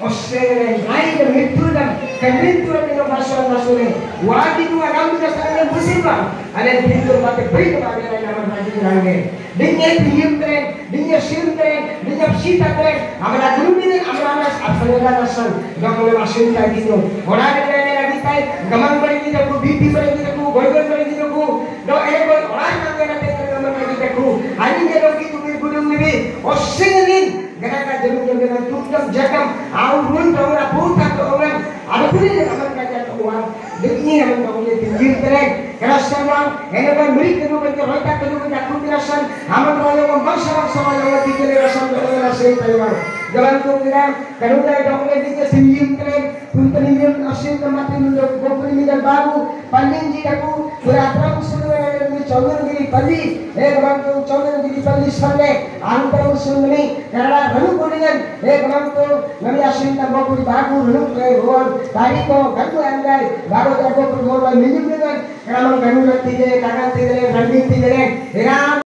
Australia, naik ke Midtjylland, ke Midtjylland dengan pasal-pasalnya. Wajib dua 6 simpang anen pintu mate beri kepada nama Haji Range dinya piyum keren dinya sim keren dinya sita keren amra guru ini amra asal asal gamle masin tadi itu orang keren lagi tay gamang beri kita ku bibi beri kita ku goygon beri kita ku do ego orang nanti nanti gamang beri kita ku ani jero gitu gudung ini osingin gara-gara jero dengan tunggang jakam aurun orang putar orang ada pun yang akan kajar uang ini yang mengambil pinggir keren kerasan uang ini kan beri kedua roita kedua jakun kerasan aman raya membangsa-bangsa yang tiga kerasan kerasan Taiwan jalan tu kira kedua dokter dia pinggir keren puntenimim asin tempat untuk komprimir baru panding aku berapa semua ini calon diri pali bantu calon diri pali sampai antar musim ini karena lalu kuningan bantu kami asin tambah pun baru lalu keluar tadi ko gantu andai baru aku permohonan minum dengan karena mengganti tidak kanan tidak banding tidak